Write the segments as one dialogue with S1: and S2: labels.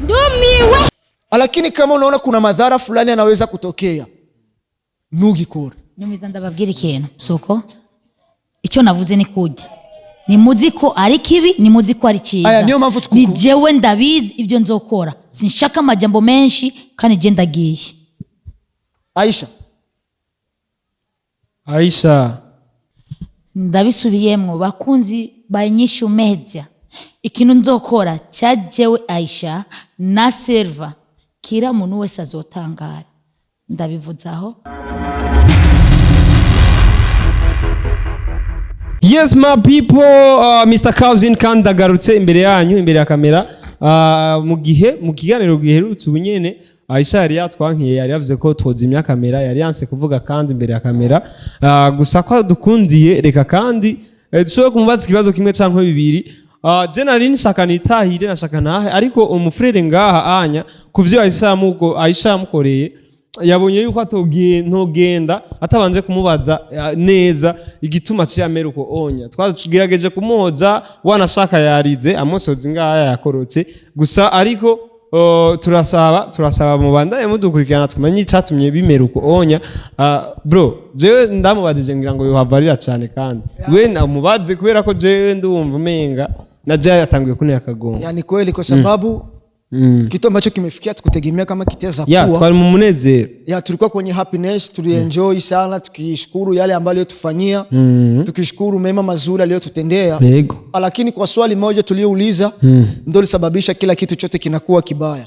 S1: ndumiwe.
S2: Lakini kama unaona kuna madhara fulani yanaweza kutokea, ntugikore.
S1: Nyumiza ndababwira ikintu suko icyo navuze ni kujya ni muziko ari kibi ni muziko ari cyiza.
S2: Aya niyo mpamvu
S1: ni jewe ndabizi ibyo nzokora, sinshaka amajambo menshi kandi je ndagiye.
S3: Aisha
S1: ndabisubiyemwo bakunzi banyishu media, ikintu nzokora cyajewe Aisha na Silva kira muntu wese azotangara, ndabivuzaho.
S3: Yes my people, Mr. Cousin kandi agarutse imbere yanyu, imbere ya kamera mu kiganiro giherutse ubunyene. Aisha yari yatwankiye, yari yavuze ko twozimya kamera, yari yanse kuvuga kandi imbere ya kamera, gusa ko dukundiye reka kandi dushobora kumubaza ikibazo kimwe canke bibiri. Je nari nshaka nitahire, nashaka nahe, ariko umufrere ngaha anya kuvyo Aisha yamukoreye yabonye yuko ntogenda atabanje kumubaza neza igituma cyamera uko onya. Twagerageje kumuhoza wanashaka yarize amosozi ngaya yakorotse gusa, ariko turasaba mu bandaye mudukurikirana tumenye icyatumye bimera uko onya. Bro jewe ndamubajije ngira ngo yohavarira cyane kandi we namubaze kubera ko jewe ndumva umenga na je yatanguye kunea kagongo.
S2: Yani kweli kwa sababu kitu ambacho kimefikia tukutegemea kama kiteza kuwa.
S3: Twari mu munezero.
S2: Tulikuwa kwenye happiness, tulienjoy sana, tukishukuru yale ambayo aliyotufanyia, tukishukuru mema mazuri aliyotutendea. Lakini kwa swali moja tuliouliza ndio lisababisha kila kitu chote kinakuwa kibaya.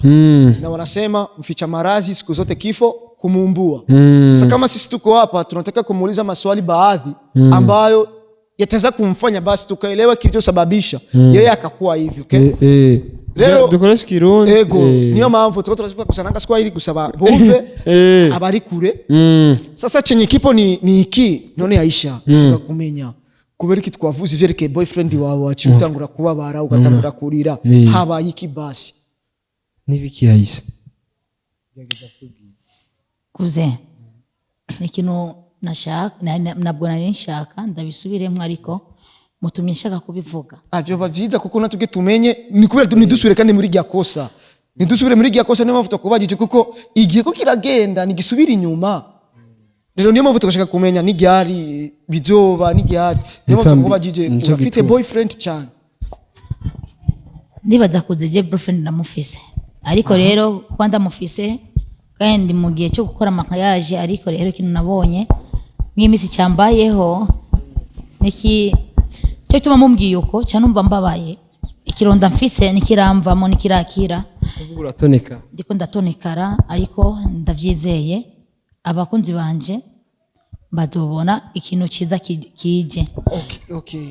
S2: Na wanasema mficha marazi siku zote kifo kumuumbua. Sasa kama sisi tuko hapa tunataka kumuuliza maswali baadhi ambayo yataweza kumfanya basi tukaelewa kilichosababisha yeye akakuwa hivyo, okay?
S3: Rero dukoresha kirundi
S2: niyo mpamvu tuko turashaka kusananga Swahili gusaba bumve abari kure. Sasa chenye kipo ni iki none Aisha ushaka kumenya kubera iki twavuze ivyerekeye boyfriend wawe wacutangura kubabara ugatangura kurira habaye iki basi
S3: nibiki Aisha
S1: yageza tubwiye kuze nikino nashaka nabwo nari nshaka ndabisubiremo ariko mutumye nshaka kubivuga.
S2: Avyo bavyiza kuko natubwe tumenye ni kubera nidusubire kandi muri rya kosa. Nidusubire muri rya kosa niyo mpamvu tukubagije kuko igihe ko kiragenda nigisubira inyuma. Rero niyo mpamvu tukashaka kumenya ni gyari bizoba ni gyari. Niyo mpamvu tukubagije ufite boyfriend cyane.
S1: Nibaza kuzeje boyfriend namufise. Ariko rero kwanda mufise kandi mu gihe cyo gukora makiyaje, ariko rero kintu nabonye nk'imisi cyambayeho niki cyo tuma mumbwiye uko cyanumva mbabaye ikironda mfise nikiramvamo nikirakira
S3: uratoneka
S1: ndiko ndatonekara, ariko ndavyizeye abakunzi banje bazobona ikintu ciza kije.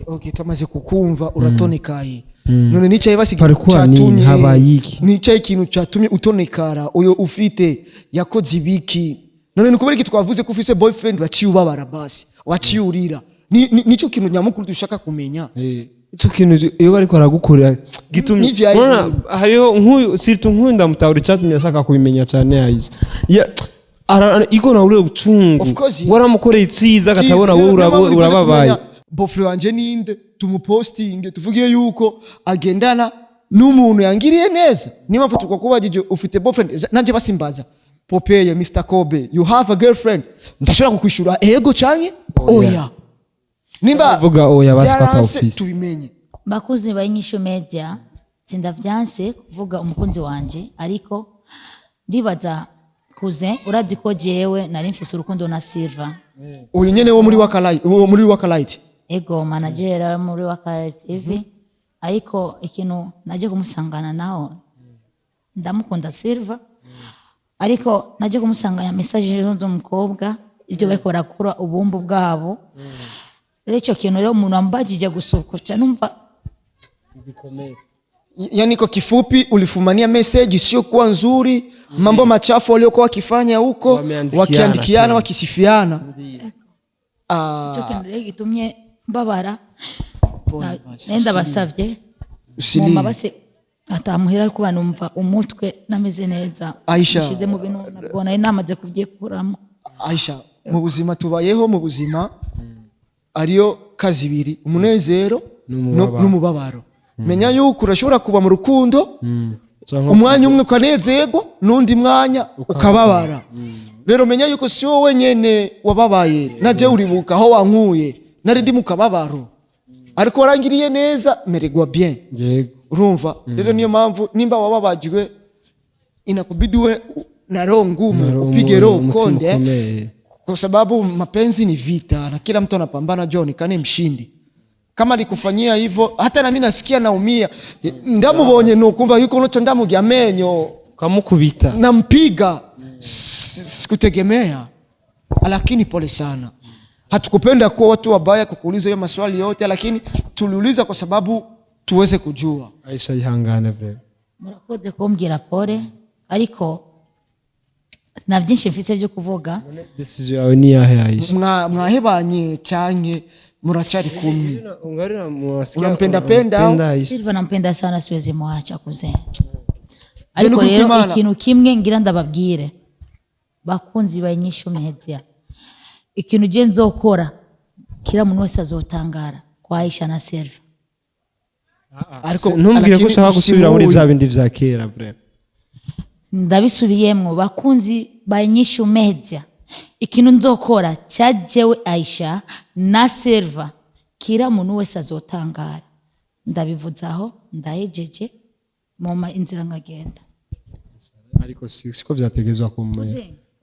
S2: Okay tamaze kukumva uratonekaye. None nicaye basigira
S3: cyatumye habayiki
S2: nicaye ikintu cyatumye utonekara uyo ufite yakoze ibiki. None nikubera iki twavuze ko ufise boyfriend baciye ubabara basi waciye urira. Nico kintu nyamukuru dushaka kumenya.
S3: Ico kintu iyo bariko aragukorera gitumye hariho nkuyu sirtu nkunda mutawuri cyatumye ashaka kubimenya cyane Aisha. Iko na ule ucungu waramukoreye itsiza akacabona wowe urababaye.
S2: Boyfriend wanje ninde tumupostinge tuvugiye yuko agendana n'umuntu yangiriye neza. Niba mfutu kwa kubagije ufite boyfriend nanje basimbaza Popeye Mr. Kobe you have a girlfriend ndashobora kukwishura ego canke oya. Nimba
S3: vuga oya basipata office
S2: tubimenye.
S1: Bakuzi banyisho media sindavyanse kuvuga umukunzi wanje, ariko ndibaza kuze urazi ko jewe nari mfise urukundo na Silva.
S2: Uyu nyene wo muri Wakalight
S1: ego manager muri Wakalight TV. Ariko ikintu naje kumusangana naho ndamukunda Silva, ariko naje kumusanganya message y'umukobwa ibyo bariko barakora ubumbu bwabo. Rero icyo kintu rero umuntu ambajije gusukucha numva
S2: bikomeye. Yani kwa kifupi ulifumania message sio kwa nzuri, mambo machafu waliokuwa wakifanya huko wakiandikiana wakisifiana.
S1: Icyo kintu rero gitumye mbabara. Nenda basavye mama base atamuhera kuba numva umutwe nameze neza. Ishize mu bintu nabona inamaze kubyikuramo.
S2: Aisha mu buzima tubayeho mu buzima ariyo kazi ibiri umunezero n'umubabaro. Menya yuko urashobora kuba mu rukundo umwanya umwe ukanezerwa n'undi mwanya ukababara. Rero menya yuko si wowe nyene wababaye, naje uribuka aho wankuye nari ndi mu kababaro, ariko warangiriye neza, mererwa bien. Urumva? Rero niyo mpamvu nimba wababajwe inakubidi we na roho ngumu upige roho konde, kwa sababu mapenzi ni vita na kila mtu anapambana John kane mshindi. Kama nikufanyia hivyo hata na mimi nasikia naumia, ndamubonye nukumva yuko nocho ndamugia menyo
S3: kamukubita
S2: nampiga, sikutegemea, lakini pole sana. Hatukupenda kuwa watu wabaya kukuuliza hiyo maswali yote, lakini tuliuliza kwa sababu tuweze kujua.
S3: Aisha ihangane vile.
S1: Murakoze kumbwira pole, ariko na byinshi mfise byo kuvuga.
S3: Decision yawe ni yahe Aisha?
S2: Mwahebanye cyane murachari kumwe.
S3: Ungarira
S2: Unampenda
S1: Silva nampenda sana, siwezi muacha kuze. Ariko rero ikintu kimwe ngira ndababwire bakunzi banyisho mehezia, ikintu je nzokora kila muntu wese azotangara kwa Aisha na Silva.
S3: Ariko ntumbwire ko ushaka gusubira muri bya bindi vya kera bre.
S1: Ndabisubiyemwo bakunzi banyisho mehezia, ikintu nzokora cyajewe Aisha na Silva kila muntu wese azotangara. Ndabivuzaho ndahejeje mama inzira ngagenda.
S3: Ariko siko vyategezwa kumanya.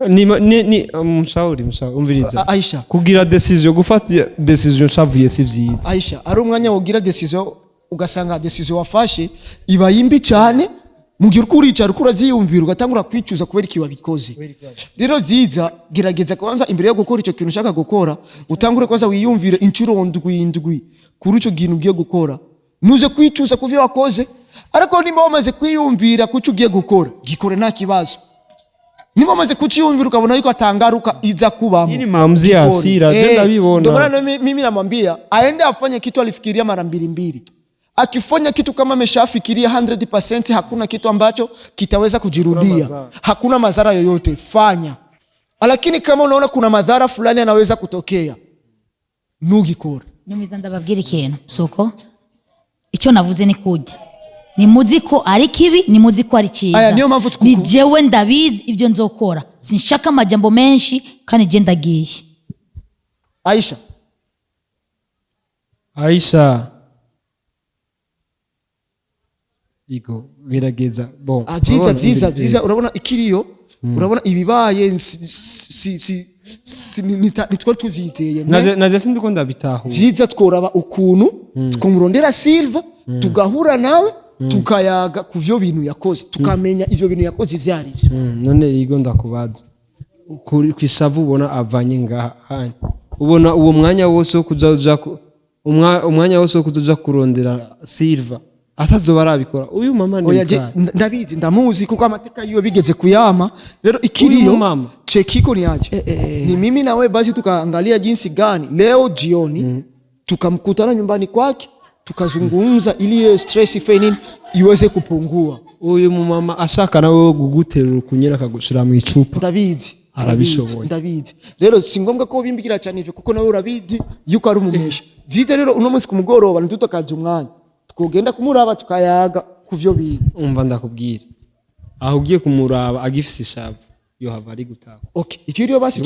S3: Ni mshauri umviriza.
S2: Aisha
S3: kugira decision, gufata decision shavuye si vyiza.
S2: Aisha ari umwanya wogira decision ugasanga decision wafashe iba yimbi cyane, mugihe ukurica rukura vyiyumvira ugatangura kwicuza kubera iki wabikoze. Rero vyiza gerageza kwanza imbere yo gukora ico kintu ushaka gukora, utangure kwanza wiyumvire incuro ndwi kuri ico kintu ugiye gukora, nuze kwicuza kuvyo wakoze. Ariko nimba wamaze kwiyumvira kuco ugiye gukora, gikore nta kibazo. Nimba wamaze kuciyumvira ukabona yuko atangaruka iza kubamo,
S3: nini maamuzi ya hasira je ndabibona.
S2: Ndio maana mimi namwambia aende afanye kitu alifikiria mara mbili. Akifanya kitu kama ameshafikiria 100%, hakuna kitu ambacho kitaweza kujirudia, hakuna madhara yoyote, fanya. Lakini kama unaona kuna madhara fulani yanaweza kutokea, nugikora.
S1: Nyumiza ndababwira ikintu soko icyo navuze ni kujya ni muziko ari kibi, ni muziko ari cyiza. Ni jewe ndabizi ibyo nzokora, sinshaka amajambo menshi kandi je ndagiye.
S3: Aisha igo gerageza bon
S2: byiza urabona ikiriyo, urabona ibibaye nitwa tuziteye
S3: naje sindi ko ndabitaho.
S2: Byiza tworaba ukuntu twumurondera Silva tugahura nawe tukayaga kuvyo bintu yakoze, tukamenya ivyo bintu yakoze ivyari byo.
S3: None igo ndakubaza kuri kwishavu ubona avanye ngaha, ubona uwo mwanya wose wo kuja umwanya wose wo kuja kurondera Silva atazoba arabikora uyu mama ni
S2: ndabizi ndamuzi kuko amateka yiwe bigeze kuyama. Rero ikiriyo chekiko ni aje ni mimi na wewe basi tukaangalia jinsi gani leo jioni tukamkutana nyumbani kwake tukazungumza ili stress ifeni iweze kupungua.
S3: Uyu mama ashaka na wewe guguterura kunyera akagushira mu icupa,
S2: ndabizi
S3: arabishoboye.
S2: Ndabizi rero si ngombwa ko bimbigira cyane ivyo kuko nawe urabizi yuko ari umumesha. Vite rero uno munsi kumugoroba ntutakaje umwanya tukogenda kumuraba tukayaga kuvyo bintu.
S3: Umva ndakubwira aho ugiye kumuraba agifise ishavu yo hava ari gutaka.
S2: Okay, ikiriyo basi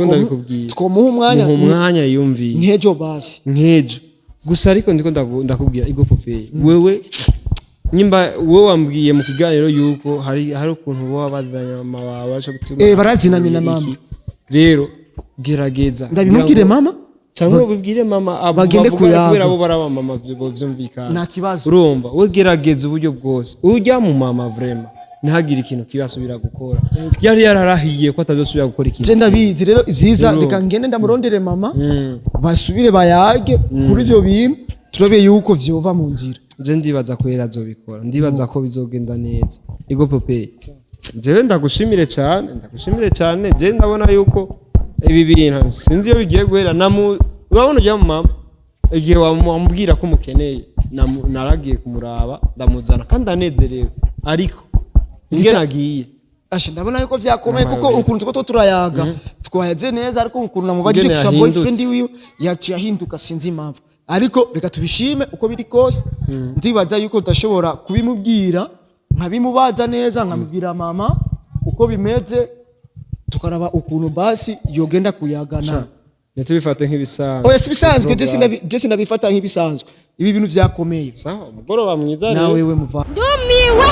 S2: twomuha
S3: umwanya yumviye
S2: nkejo basi
S3: nkejo gusa. Ariko ndiko ndakubwira Igo Popeye, wewe nyimba wowe wambwiye mu kiganiro yuko hari ukuntu bo wabazanya mama wawe aje gutuma
S2: barazinanye na mama.
S3: Rero gerageza
S2: ndabimubwire mama
S3: cyangwa ubibwire mama
S2: bagende kuyaga
S3: abo baraba mama byumvikana
S2: nta kibazo.
S3: Urumva we gerageza uburyo bwose ujya mu mama vraiment ntihagire ikintu kibasubira gukora. Yari yararahiye ko atazosubira gukora ikintu.
S2: Je ndabizi rero ivyiza reka ngende ndamurondere mama basubire bayage kuri ivyo bintu turabe yuko vyova mu nzira.
S3: Je ndibaza ko yarazobikora, ndibaza ko bizogenda neza. Igo Popeye jewe ndagushimire cyane je ndabona yuko ibi bintu sinzi iyo bigiye guhera urabona ujya mu mama igihe wamubwira ko mukeneye naragiye kumuraba ndamuzana kandi anezerewe. Ariko inge nagiye
S2: ndabona yuko vyakomeye kuko ukuntu tuko turayaga twayaze neza, ariko ukuntu namubajije kusa boyfriend wiwe yaciye ahinduka sinzi impamvu. Ariko reka tubishime uko biri kose, ndibaza yuko ndashobora kubimubwira nkabimubaza neza nkamubwira mama uko bimeze tukaraba ukuntu basi yogenda kuyagana
S3: ntitubifate nk'ibisanzwe
S2: oya si bisanzwe je sinabifata nk'ibisanzwe ibi bintu vyakomeye
S3: sawa umugoroba mwiza
S2: nawe we muva
S1: ndumiwe